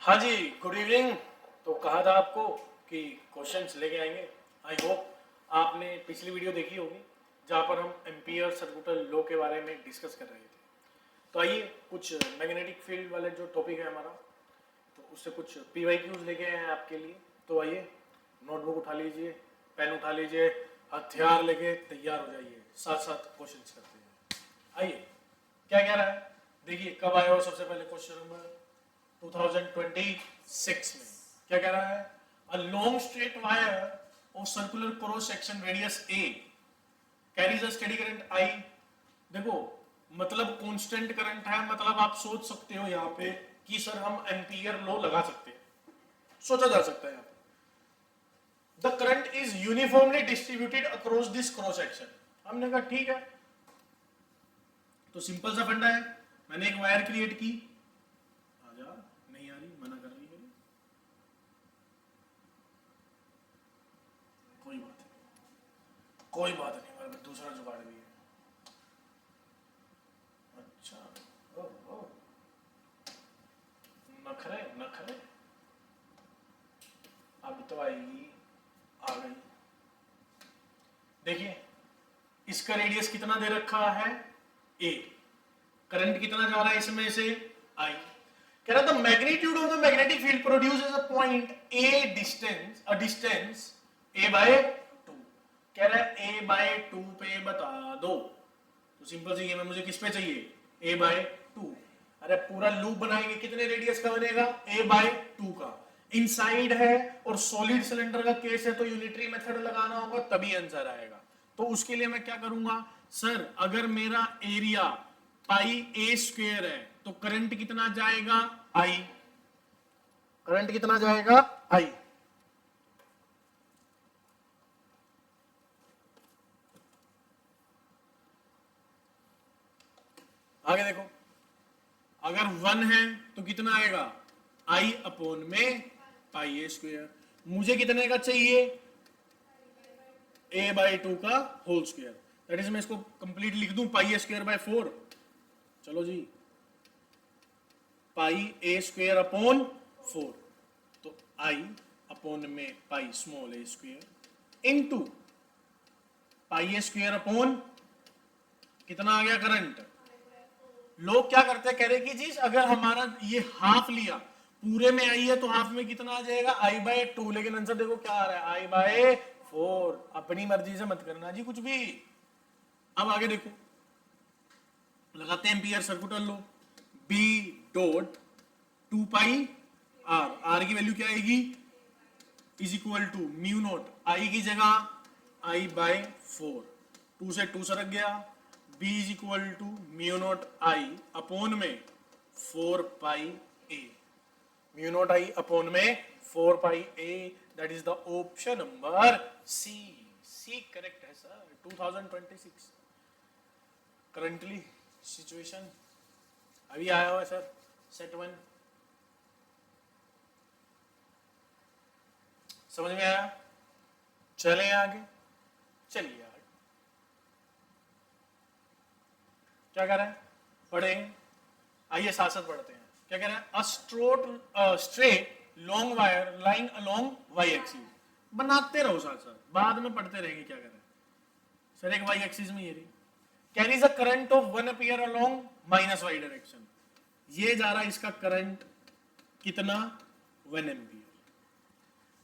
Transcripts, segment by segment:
हाँ जी, good evening. तो कहा था आपको कि क्वेश्चंस लेके आएंगे। आई होप आपने पिछली वीडियो देखी होगी जहाँ पर हम एम्पियर सर्कुलर लॉ के बारे में डिस्कस कर रहे थे। तो आइए कुछ मैग्नेटिक फील्ड वाले जो टॉपिक है हमारा, तो उससे कुछ PYQs लेके आए हैं आपके लिए। तो आइए नोटबुक उठा लीजिए, पेन उठा लीजिए, हथियार लेके तैयार हो जाइए, साथ साथ क्वेश्चंस करते हैं। आइए, क्या कह रहा है देखिए। कब आया हो सबसे पहले क्वेश्चन नंबर 2026 में। क्या कह रहा है? A long straight wire of circular cross section radius a carries a steady current I। देखो मतलब कांस्टेंट करंट है, मतलब आप सोच सकते हो यहाँ पे कि सर हम एम्पियर लॉ लगा सकते हैं, सोचा जा सकता है यहाँ पे। The current is uniformly distributed across this cross section. हमने कहा ठीक है, तो सिंपल सा फंडा है। मैंने एक वायर क्रिएट की, आजा, नहीं आ रही, मना कर रही है, कोई बात नहीं, कोई बात नहीं, मेरे दूसरा जुगाड़ भी है। अच्छा, ओ, ओ, नखरे नखरे, अब तो आएगी, आ गई। देखिए इसका रेडियस कितना दे रखा है a, करंट कितना जा रहा है इसमें से I। कह रहा था magnitude of the magnetic field produces a point a distance a by 2। कह रहा है a बाय 2 पे बता दो। तो सिंपल सी गेम है, मुझे किस पे चाहिए? a by 2। अरे पूरा लूप बनाएंगे, कितने रेडियस का बनेगा? a बाय 2 का। इनसाइड है और सॉलिड सिलेंडर का केस है तो यूनिटरी मेथड लगाना होगा, तभी आंसर आएगा। तो उसके लिए मैं क्या करूंगा सर, अगर मेरा एरिया पाई a स्क्वायर है तो करंट कितना जाएगा? I। करंट कितना जाएगा? I। आगे देखो, अगर 1 है तो कितना आएगा? I अपॉन में पाई a स्क्वायर। मुझे कितने का चाहिए? a बाई 2 का होल स्क्वायर। दैट इज मैं इसको कंप्लीट लिख दूं, पाई a स्क्वायर बाय 4। चलो जी, पाई a स्क्वायर अपॉन 4, तो I अपॉन में pi small a square into pi a square upon कितना आ गया करंट। लोग क्या करते हैं, कह रहे कि जी अगर हमारा ये हाफ लिया, पूरे में आई है तो हाफ में कितना आ जाएगा? I by 2। लेकिन आंसर देखो क्या आ रहा है, I बाय 4। अपनी मर्जी से मत करना जी कुछ भी। अब आगे देखो, लगाते हैं ampere circular law. B dot 2 pi R, R की वैल्यू क्या आएगी? Is equal to mu naught I की जगह I बाय 4, 2 से 2 सरक गया। B is equal to mu naught I upon में 4 pi A। Mu naught I upon में 4 pi A, that is the option number C। C correct है sir. 2026 currently situation अभी आया हुआ है सर, सेट 1। समझ में आया? चलें आगे, चलिए आगे। क्या कह रहा है? पढ़ें, आइए साथ साथ पढ़ते हैं। क्या कह रहा है? A straight long wire line along Y axis. बनाते रहो साथ साथ, बाद में पढ़ते रहेंगे। क्या कह रहा है सर? एक वाई एक्सिस में ये रही, carries a current of 1 ampere along minus Y direction. ये जा रहा है, इसका करंट कितना? 1 एम्पियर।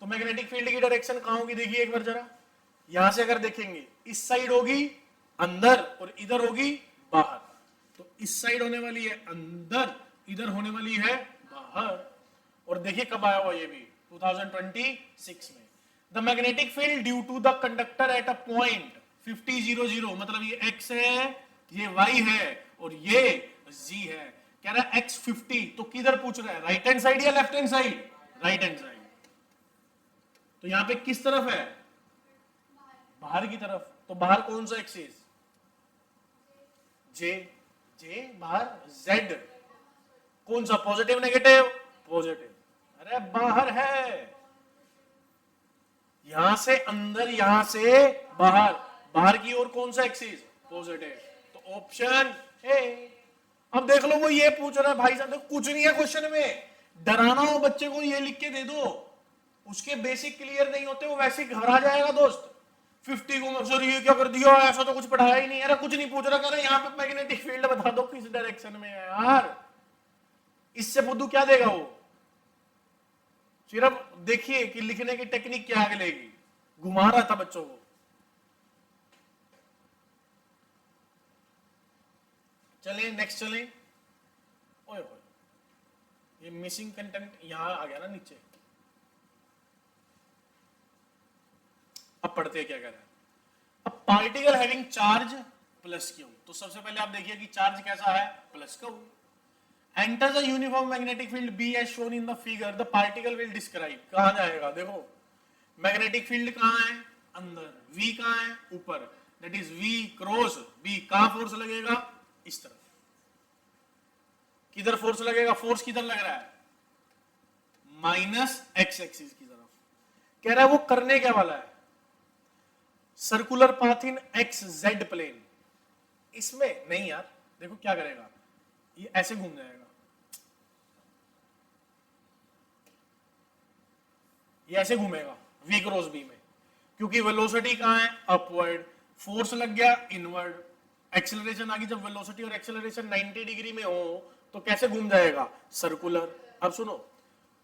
तो मैग्नेटिक फील्ड की डायरेक्शन कहां होगी? देखिए एक बार जरा, यहां से अगर देखेंगे इस साइड होगी अंदर और इधर होगी बाहर। तो इस साइड होने वाली है अंदर, इधर होने वाली है बाहर। और देखिए कब आया हुआ ये भी 2026 में। The magnetic field due to the conductor at a point 50 0 0, मतलब ये x है, ये y है और ये z है। कह रहा है x 50, तो किधर पूछ रहा है? राइट हैंड साइड या left hand side? Right hand side. तो यहां पे किस तरफ है? बाहर की तरफ। तो बाहर कौन सा एक्सिस? जे। जे बाहर। जेड कौन सा? Positive negative? पॉजिटिव। अरे बाहर है, यहां से अंदर, यहां से बाहर। बाहर की ओर कौन सा एक्सिस? पॉजिटिव। तो ऑप्शन ए। अब देख लो, वो ये पूछ रहा है भाई साहब, कुछ नहीं है क्वेश्चन में, डराना हो बच्चे को, ये लिख के दे दो, उसके बेसिक क्लियर नहीं होते वो वैसे घबरा जाएगा दोस्त। 50 को सर ये क्या कर दिया, ऐसा तो कुछ पढ़ाया ही नहीं। अरे कुछ नहीं पूछ रहा, कह रहा यहाँ पे मैग्नेटिक फील्ड बता दो किस डायरेक्शन में है यार। इससे बुद्धू क्या देगा वो, सिर्फ देखिए कि लिखने की टेक्निक क्या लगेगी, घुमा रहा था बच्चों को। चलिए नेक्स्ट चलें। ओए ओए, ये मिसिंग कंटेंट यहां आ गया ना नीचे। अब पढ़ते हैं क्या कह रहा है। अब particle having charge plus Q, तो सबसे पहले आप देखिए कि चार्ज कैसा है, plus Q. Enter the uniform magnetic field B as shown in the figure, the particle will describe. कहां जाएगा देखो, मैग्नेटिक फील्ड कहां है, अंदर, वी कहां है, ऊपर, that is V cross B. कहां फोर्स लगेगा, इस तरफ। किधर फोर्स लगेगा, फोर्स किधर लग रहा है, माइनस एक्स एक्सिस की तरफ। कह रहा है वो करने क्या वाला है, circular path in X Z plane. इसमें नहीं यार, देखो क्या करेगा, ये ऐसे घूम जाएगा, ये ऐसे घूमेगा वी क्रॉस बी में, क्योंकि वेलोसिटी कहां है, अपवर्ड, फोर्स लग गया इनवर्ड, एक्सेलरेशन आ गई। जब वेलोसिटी और एक्सेलरेशन 90 डिग्री में हो तो कैसे घूम जाएगा, सर्कुलर। अब सुनो,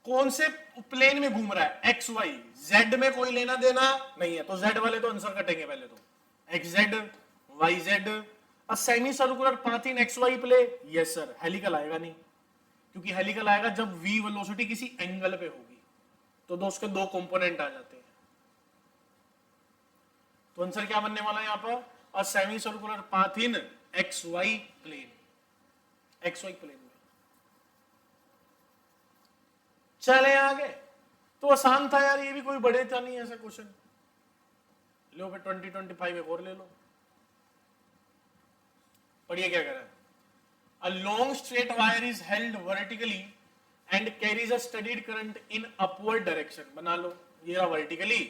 कौन से प्लेन में घूम रहा है, एक्स वाई, जेड में कोई लेना देना नहीं है, तो जेड वाले तो आंसर कटेंगे पहले तो, X Z Y Z. A semi circular path in X Y plane, yes sir. Helical आएगा नहीं, क्योंकि हेलिकल आएगा जब वी वेलोसिटी किसी एंगल पे होगी, तो दोस्त के दो कंपोनेंट आ जाते हैं। तो आंसर क्या बनने वाला है यहां पर, a semi circular path in X Y plane, X Y plane में। चले आगे, तो आसान था यार, ये भी कोई बड़े था नहीं ऐसा क्वेश्चन। लो फिर 2025 एक और ले लो, पढ़िए क्या कह रहा है। A long straight wire is held vertically and carries a steadied current in upward direction। बना लो, ये रहा vertically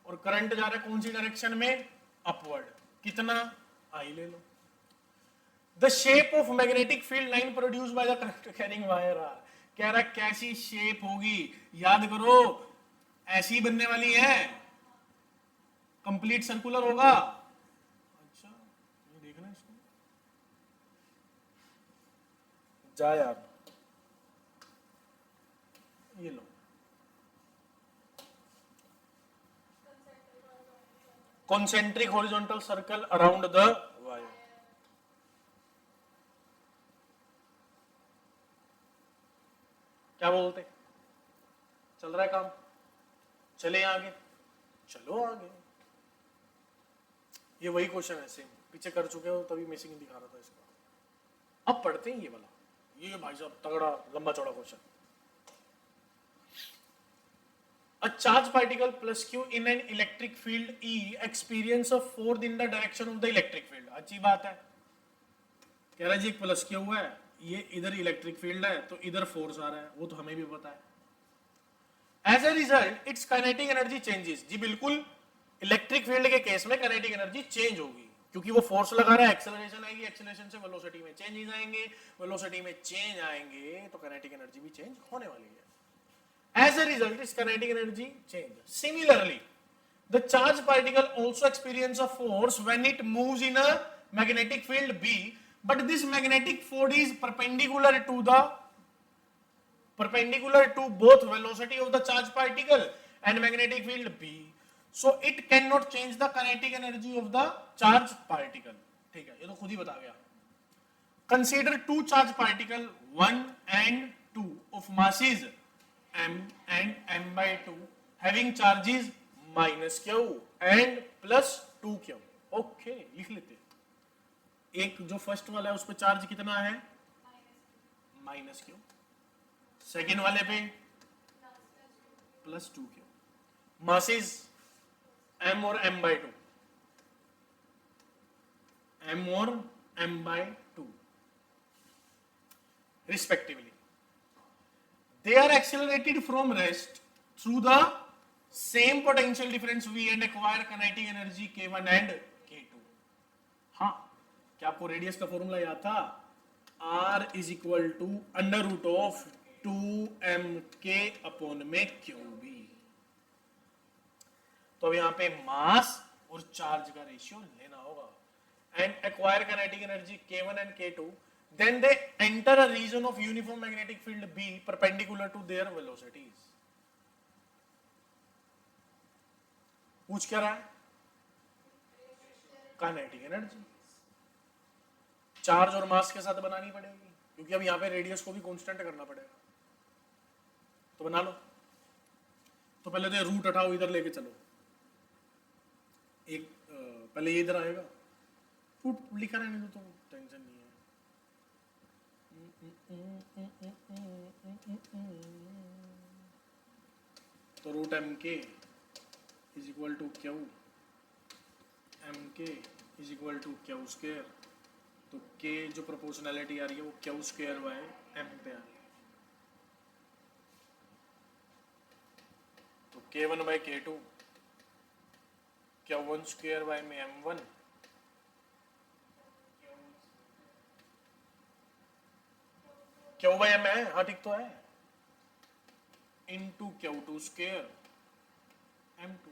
और करंट जा रहा है कौन सी डायरेक्शन में, अपवर्ड। कितना, आई ले लो। The shape of magnetic field line produced by the current carrying wire are, कह रहा है कैसी शेप होगी, याद करो ऐसी बनने वाली है, कंप्लीट सर्कुलर होगा। अच्छा ये देखना इसको, जा यार, ये लो, concentric horizontal circle around the wire। क्या बोलते, चल रहा है काम, चले आगे, चलो आगे। ये वही क्वेश्चन है सेम, पीछे कर चुके हो तभी मिसिंग दिखा रहा था इसका। अब पढ़ते हैं ये वाला, ये भाई साहब तगड़ा लंबा चौड़ा question. A charge particle plus Q in an electric field E experience a force in the direction of the electric field। अच्छी बात है, कह रहा है जी एक प्लस Q हुआ है, ये इधर इलेक्ट्रिक फील्ड है तो इधर फोर्स आ रहा है, वो तो हमें भी पता है। As a result it's kinetic energy changes. जी बिल्कुल, इलेक्ट्रिक फील्ड के केस में काइनेटिक एनर्जी चेंज होगी, क्योंकि वो फोर्स लगा रहा है, एक्सेलरेशन आएगी, एक्सेलरेशन से वेलोसिटी में चेंज आएंगे, वेलोसिटी में चेंज आएंगे तो काइनेटिक एनर्जी भी चेंज होने वाली है। As a result, its kinetic energy changes. Similarly, the charged particle also experiences a force when it moves in a magnetic field B, but this magnetic force is perpendicular to both velocity of the charged particle and magnetic field B. So it cannot change the kinetic energy of the charged particle। ठीक है, ये तो खुद ही बता गया। Consider two charged particles 1 and 2 of masses m and m by 2 having charges minus q and plus 2q। Okay लिख लेते हैं। एक जो फर्स्ट वाला है उस पर चार्ज कितना है, माइनस क्यू, सेकेंड वाले पे प्लस 2q, मासेस m और m by 2, m और m by 2 respectively। They are accelerated from rest through the same potential difference V and acquire kinetic energy K1 and K2। हाँ, क्या आपको radius का formula याद था, R is equal to under root of 2m k upon में Q B. तो अब यहां पे मास और चार्ज का रेशियो लेना होगा and acquire kinetic energy k1 and k2, then they enter a region of uniform magnetic field B perpendicular to their velocities। पूछ क्या रहा है? काइनेटिक एनर्जी चार्ज और मास के साथ बनानी पड़ेगी, क्योंकि अब यहां पे रेडियस को भी कांस्टेंट करना पड़ेगा। तो बना लो। तो पहले तो ये रूट हटाओ, इधर लेके चलो। एक पहले ये इधर आएगा, रूट लिखा रहने दो, तो टेंशन नहीं है। तो root M K is equal to Q, M K is equal to Q square. तो के जो प्रोपोर्शनैलिटी आ रही है वो क्यू स्क्वायर बाय एम पे आ रही है। तो k1 bye k2 Q1 square by में m1 Q बाय m है, हाँ ठीक तो है, into Q2 square m2।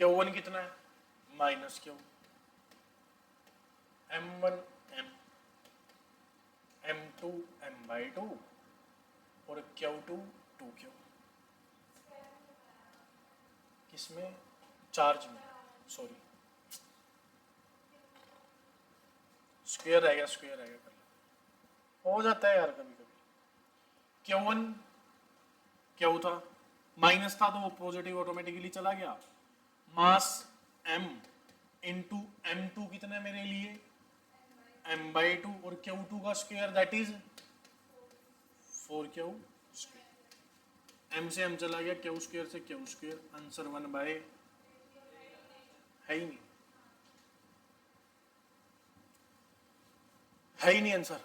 Q1 कितना है? Minus Q, m1 m, m2 m by 2 और Q2 2Q। किसमें? चार्ज में, सॉरी स्क्वायर रहेगा, स्क्वायर रहेगा, कर हो जाता है यार कभी कभी। Q1 Q था, माइनस था तो वो पॉजिटिव ऑटोमेटिकली चला गया। मास m इंटू m2 कितना है मेरे लिए? m बाई 2 और Q2 का square that is 4Q square. m से m चला गया, Q स्क्वायर से Q स्क्वायर, आंसर 1 बाय है ही नहीं, है ही नहीं आंसर।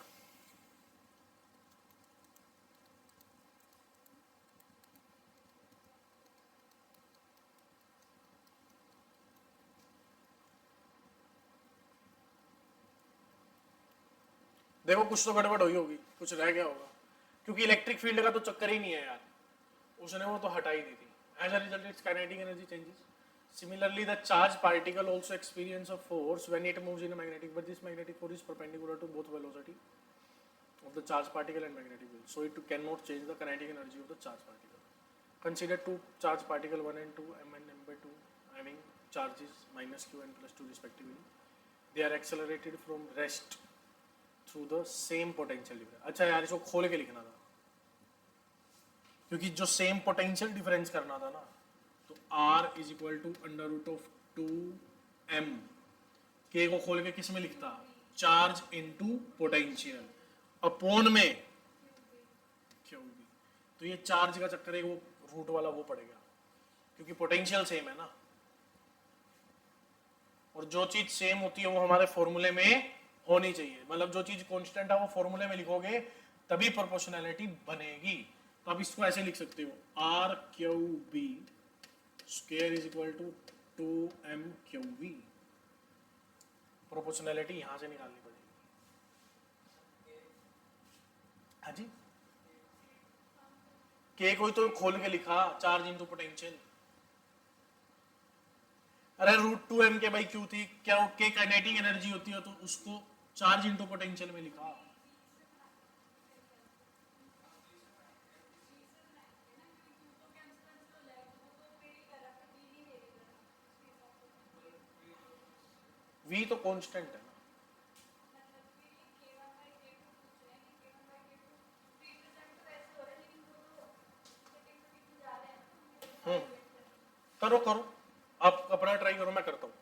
देखो कुछ तो गड़बड़ हुई होगी, कुछ रह गया होगा, क्योंकि इलेक्ट्रिक फील्ड का तो चक्कर ही नहीं है यार, उसने वो तो हटा ही दी थी। As a result it's kinetic energy changes. Similarly, the charged particle also experience a force when it moves in a magnetic, but this magnetic force is perpendicular to both velocity of the charged particle and magnetic field, so it cannot change the kinetic energy of the charged particle. Consider two charged particle 1 and 2, m and m by 2, having charges minus q and plus 2 respectively. They are accelerated from rest through the same potential difference. अच्छा यार इसको खोल के लिखना था, क्योंकि जो same potential difference करना था ना, तो R is equal to under root of 2m, के को खोल के किस में लिखता? चार्ज इनटू पोटेंशियल अपॉन में क्यू बी। तो ये चार्ज का चक्कर है, वो रूट वाला वो पड़ेगा, क्योंकि पोटेंशियल सेम है ना, और जो चीज सेम होती है वो हमारे फॉर्मूले में होनी चाहिए। मतलब जो चीज कांस्टेंट है वो फॉर्मूले में लिखोगे तभी प्रोपोर्शनैलिटी बनेगी। तो आप इसको ऐसे लिख सकते हो, R Q B square is equal to 2m Q B. Proportionality यहां से निकालनी पड़ेगी। हाँ जी, के कोई तो खोल के लिखा, चार्ज इनटू पोटेंशियल। अरे रूट 2m के बाई क्यू थी, क्या के काइनेटिक एनर्जी होती है, तो उसको चार्ज इनटू पोटेंशियल में लिखा। v तो कांस्टेंट है ना, करो करो, आप अपना ट्राई करो, मैं करता हूँ।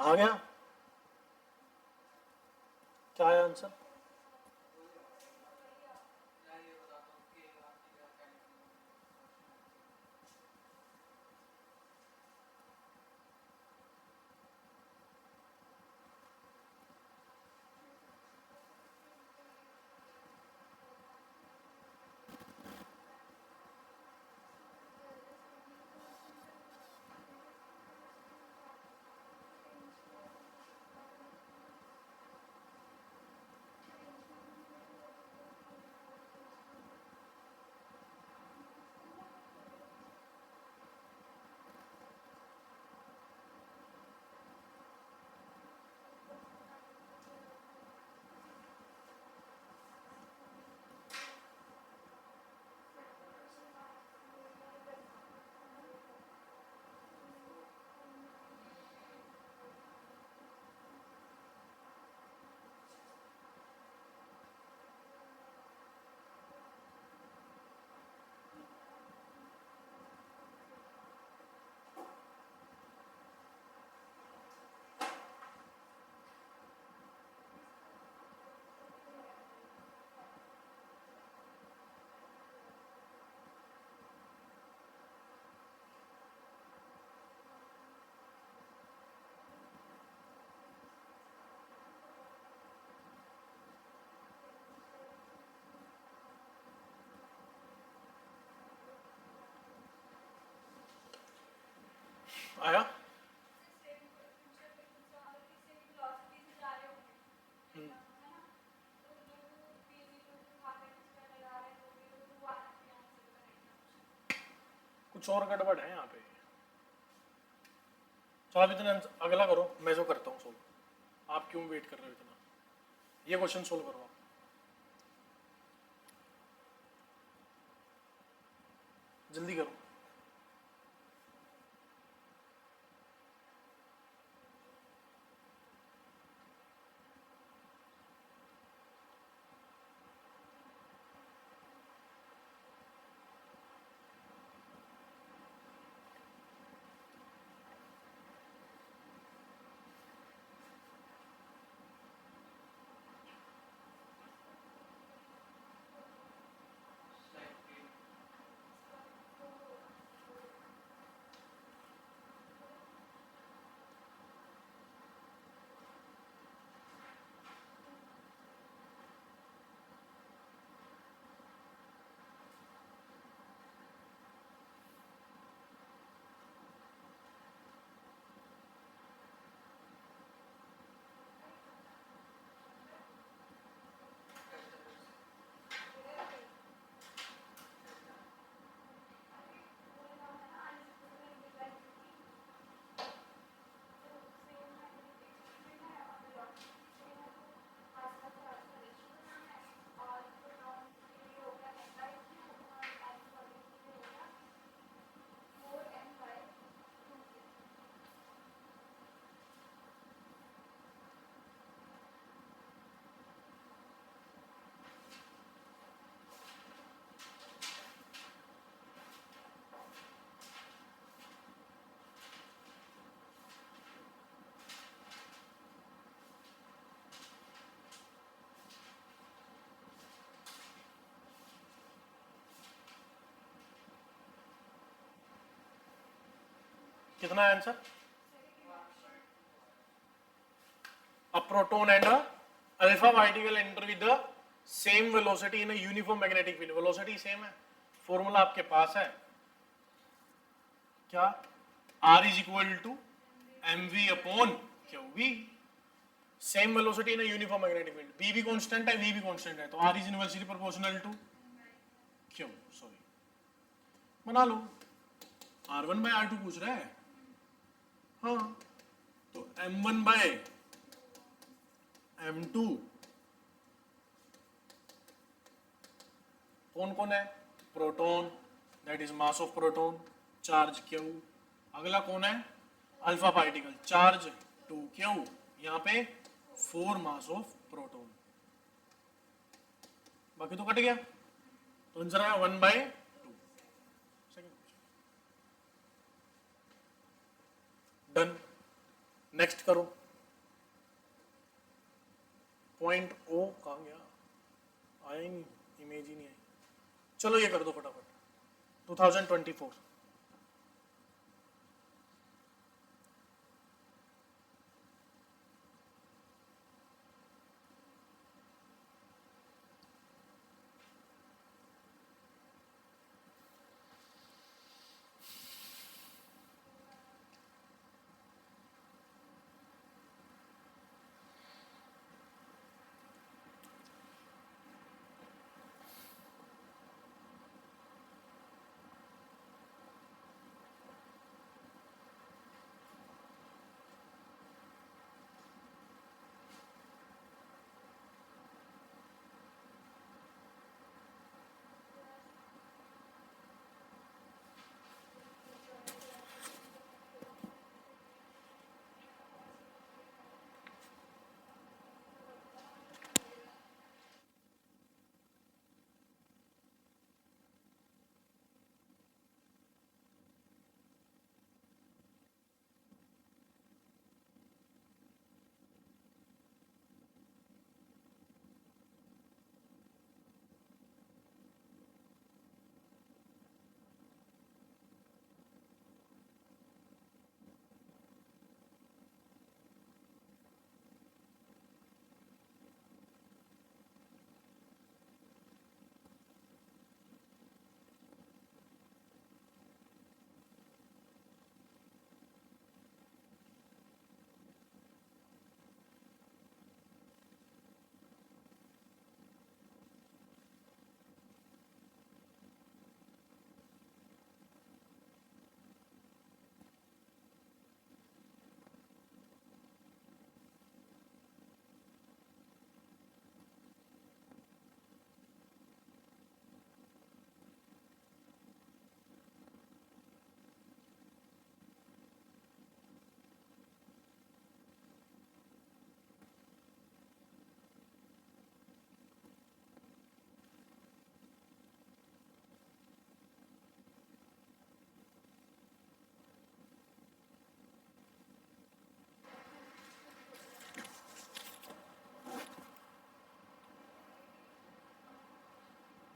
आ गया? क्या है आंसर? आया? कुछ और गड़बड़ है यहाँ पे। चलो आप इतना अगला करो, मैं जो करता हूँ सोल्व। आप क्यों वेट कर रहे हो इतना? ये क्वेश्चन सोल्व करो आप। जल्दी करो। कितना है answer? A proton and a alpha particle enter with the same velocity in a uniform magnetic field. Velocity same है, फॉर्मूला आपके पास है क्या? R is equal to mv upon qv. Same velocity in uniform magnetic field. b भी constant है, v भी constant है, तो r is inversely proportional to q. Sorry, बना लो. r1 बाय r2 पूछ रहा है. हाँ, तो m1 बाय m2 कौन कौन है? Proton, that is mass of proton, charge q. अगला कौन है? Alpha particle, charge 2q. यहाँ पे 4 मास ऑफ प्रोटॉन. बाकी तो कट गया, तो आंसर है 1/2. डन. नेक्स्ट करो, पॉइंट ओ कहाँ गया, आया ही नहीं, इमेज ही नहीं आई। चलो ये कर दो फटाफट, 2024।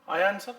आया आंसर?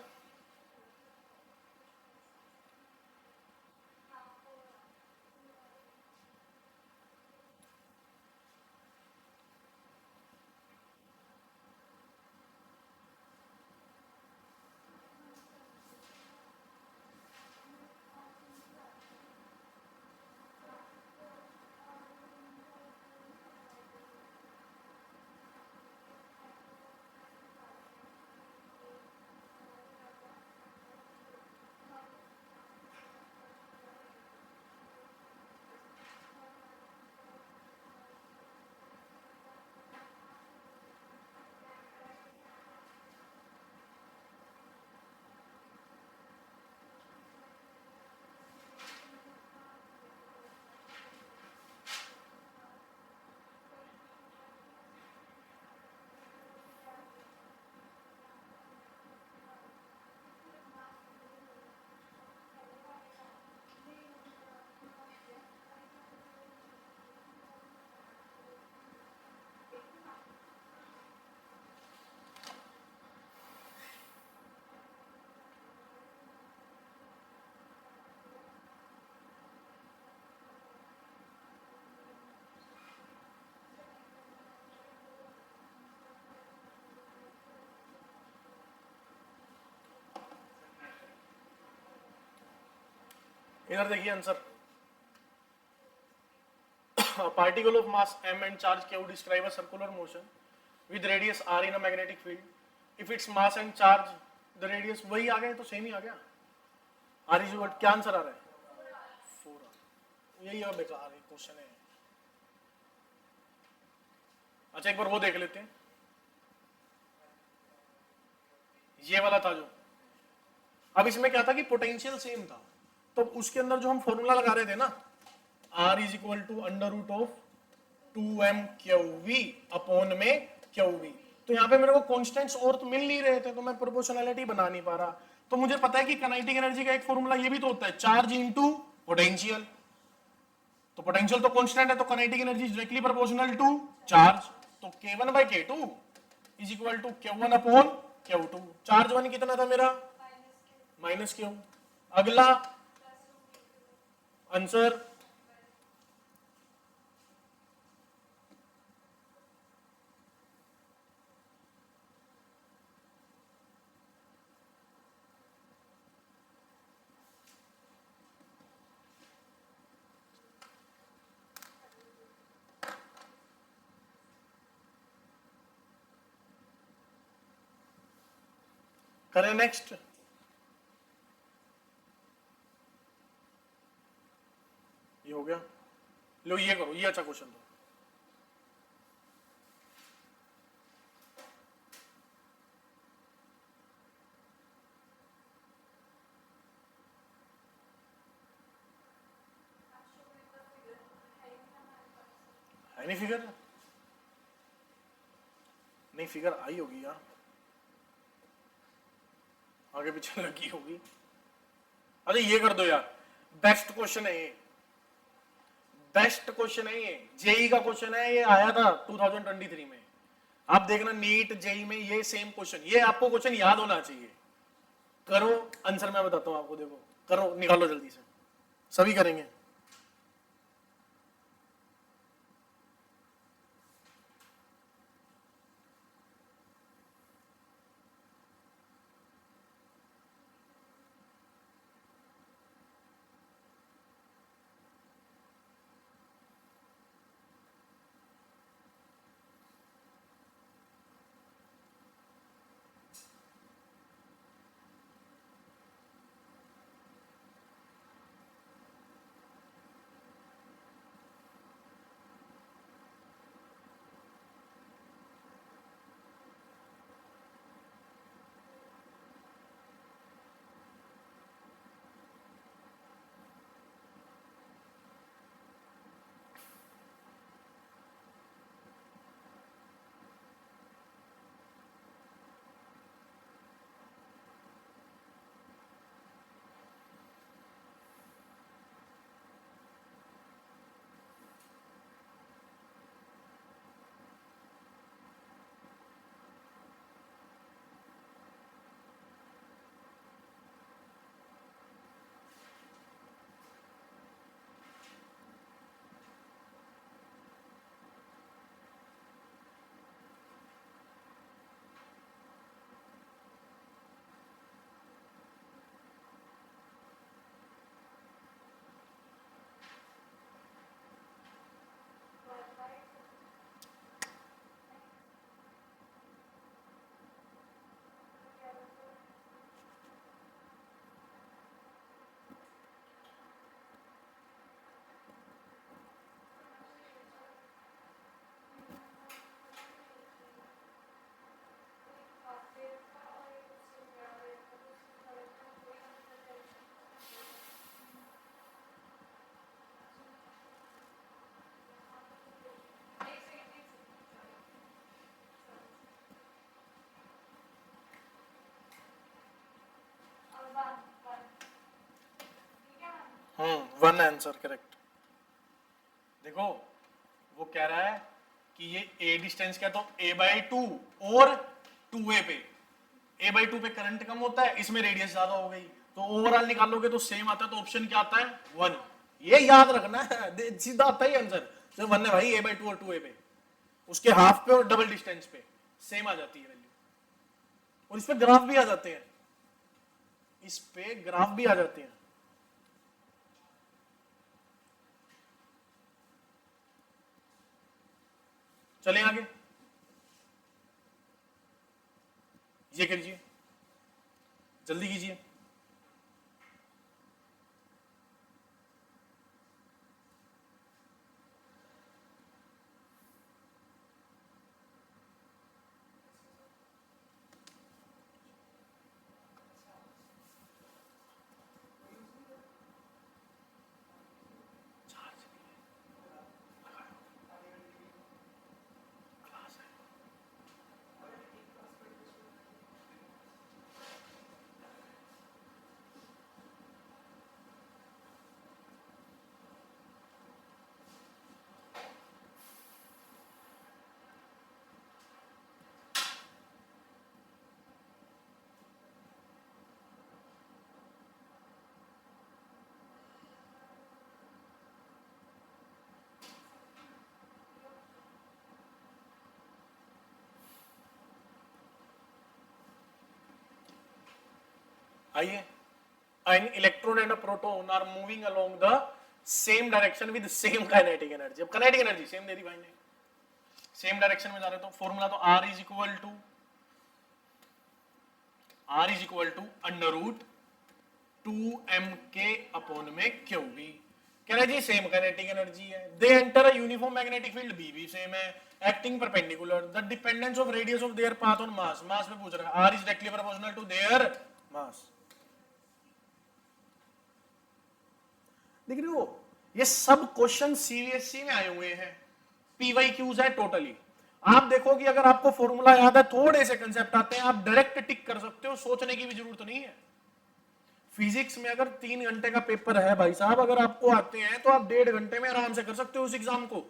इधर देखिए answer, particle of mass m and charge q describe a circular motion with radius r in a magnetic field. If its mass and charge the radius वही आ गया तो सेम ही आ गया, r is what, क्या answer आ रहा है 4r। यही है बेकार क्वेश्चन है। अच्छा एक बार वो देख लेते हैं, ये वाला था जो, अब इसमें क्या था कि पोटेंशियल सेम था, तो उसके अंदर जो हम फॉर्मूला लगा रहे थे ना, R is equal to under root of 2m/QV upon में QV, तो यहाँ पे मेरे को कॉन्स्टेंट्स और तो मिल नहीं रहे थे, तो मैं प्रोपोर्शनैलिटी बना नहीं पा रहा। तो मुझे पता है कि काइनेटिक एनर्जी का एक फॉर्मूला ये भी तो होता है, चार्ज इनटू पोटेंशियल, तो पोटेंशियल तो कांस्टेंट है, तो kinetic energy is directly proportional to charge. तो K1 by K2 is equal to Q1 upon Q2। Charge one कितना था मेरा, माइनस Q। अगला आंसर करें नेक्स्ट। ये हो गया, लो ये करो, ये अच्छा क्वेश्चन दो। है नहीं फिगर, नहीं फिगर आई होगी यार, आगे पीछे लगी होगी। अरे ये कर दो यार, बेस्ट क्वेश्चन है ये, बेस्ट क्वेश्चन है ये, जेई का क्वेश्चन है, ये आया था 2023 में। आप देखना नीट जेई में ये सेम क्वेश्चन, ये आपको क्वेश्चन याद होना चाहिए। करो आंसर, मैं बताता हूं आपको, देखो करो, निकालो जल्दी से, सभी करेंगे। One answer correct. देखो वो कह रहा है कि ये ए डिस्टेंस क्या, तो a बाई टू और 2a पे, a बाई टू पे करंट कम होता है, इसमें रेडियस ज्यादा हो गई, तो ओवरऑल निकालोगे तो सेम आता है, तो ऑप्शन क्या आता है, वन। ये याद रखना है, सीधा आता है आंसर, जो वन है भाई, a बाई टू और 2a पे, उसके हाफ पे और डबल डिस्टेंस पे सेम आ जाती है वैल्यू, और इस पे ग्राफ भी आ जाते हैं, इस पे ग्राफ भी आ जाते हैं। चलें आगे, ये कीजिए, जल्दी कीजिए। आइए, an electron and a proton are moving along the same direction with same kinetic energy. अब kinetic energy सेम दे दी भाई ने, सेम डायरेक्शन में जा रहे तो फॉर्मूला तो R is equal to under root 2mk upon में QV। कह रहे जी सेम काइनेटिक एनर्जी है, they enter a uniform magnetic field, B भी सेम है, acting perpendicular, the dependence of radius of their path on mass, mass में पूछ रहा है, R is directly proportional to their mass. देख रहे हो, ये सब क्वेश्चन सीबीएसई में आए हुए हैं, पीवाईक्यूज है टोटली। आप देखो कि अगर आपको फॉर्मूला याद है, थोड़े से कंसेप्ट आते हैं, आप डायरेक्ट टिक कर सकते हो, सोचने की भी जरूरत नहीं है। फिजिक्स में अगर 3 घंटे का पेपर है भाई साहब, अगर आपको आते हैं तो आप 1.5 घंटे में आराम से कर सकते हो उस एग्जाम को,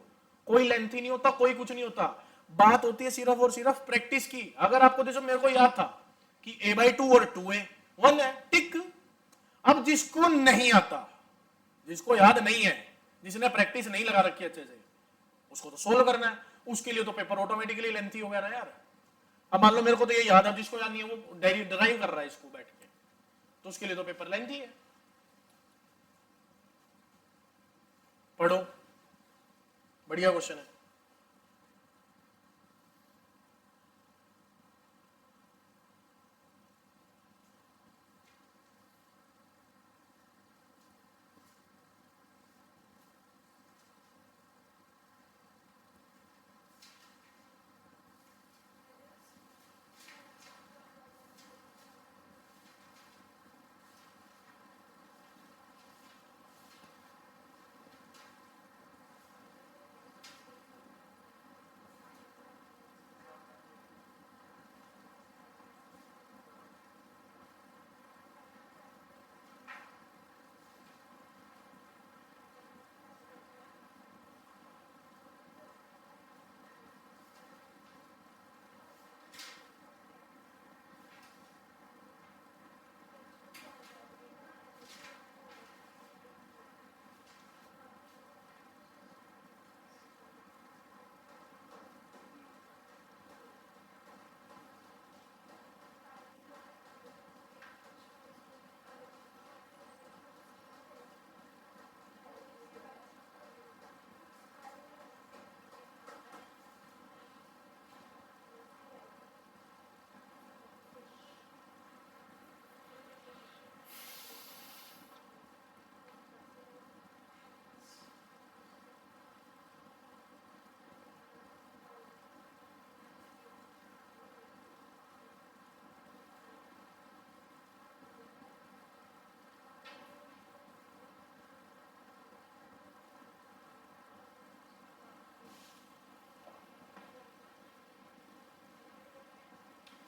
कोई लेंथ ही नहीं होता, कोई कुछ नहीं होता, बात होती है सिर्फ और सिर्फ प्रैक्टिस की। अगर आपको जैसे मेरे को याद था कि a/2 और 2a 1 है, टिक। अब जिसको नहीं आता, जिसको याद नहीं है, जिसने प्रैक्टिस नहीं लगा रखी अच्छे से, उसको तो सोल्व करना है, उसके लिए तो पेपर ऑटोमेटिकली लेंथी हो गया ना यार। अब मान लो मेरे को तो ये याद है, जिसको याद नहीं है वो ड्राइव कर रहा है इसको बैठ के, तो उसके लिए तो पेपर लेंथी है। पढ़ो, बढ़िया क्वेश्चन है।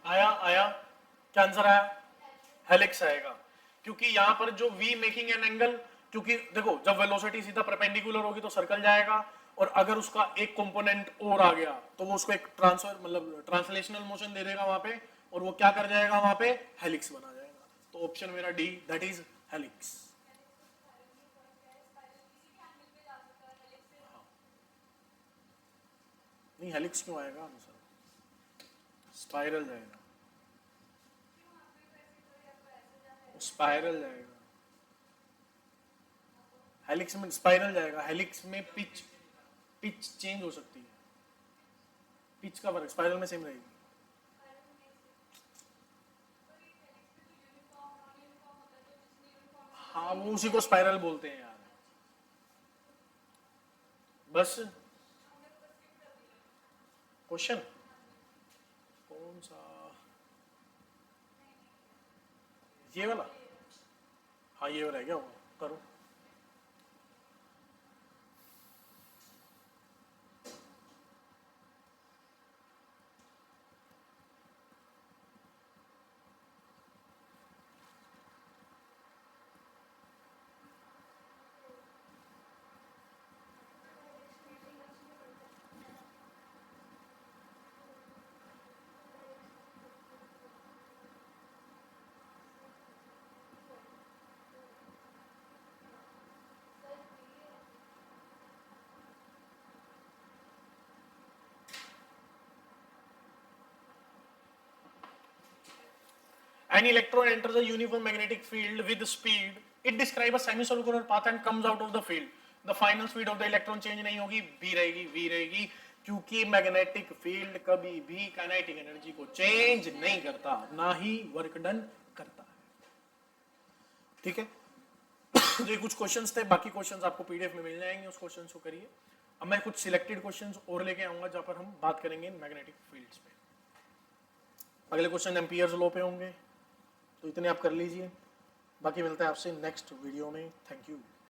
आया आया, क्या आंसर आया? हेलिक्स आएगा, क्योंकि यहां पर जो v मेकिंग एन एंगल, क्योंकि देखो जब वेलोसिटी सीधा परपेंडिकुलर होगी तो सर्कल जाएगा, और अगर उसका एक कंपोनेंट और आ गया तो वो उसको एक ट्रांसफर मतलब ट्रांसलेशनल मोशन दे देगा वहां पे, और वो क्या कर जाएगा वहां पे, हेलिक्स बना जाएगा। तो ऑप्शन मेरा डी, दैट इज हेलिक्स। नहीं, हेलिक्स क्यों आएगा आंसर, स्पाइरल जाएगा, स्पाइरल जाएगा, हेलिक्स में स्पाइरल जाएगा, हेलिक्स में पिच पिच चेंज हो सकती है, पिच का फर्क स्पाइरल में सेम रहेगी। हाँ, वो उसी को स्पाइरल बोलते हैं यार। बस क्वेश्चन कौन सा, ये वाला? हाँ, ये रह गया, करो। An electron enters a uniform magnetic field with speed. It describes a semicircular path and comes out of the field. The final speed of the electron change नहीं होगी, v रहेगी, क्योंकि मैग्नेटिक फील्ड कभी भी काइनेटिक एनर्जी को change नहीं करता, ना ही वर्क डन करता है. ठीक है. तो ये कुछ क्वेश्चंस थे, बाकी क्वेश्चंस आपको पीडीएफ में मिल जाएंगे, उस क्वेश्चंस को करिए. अब मैं कुछ सिलेक्टेड क्वेश्चंस और लेके आऊंगा जहां पर हम बात करेंगे मैग्नेटिक फील्ड्स पे. अगले क्वेश्चन एम्पियर्स लॉ पे होंगे, तो इतने आप कर लीजिए. बाकी मिलता है आपसे नेक्स्ट वीडियो में. Thank you.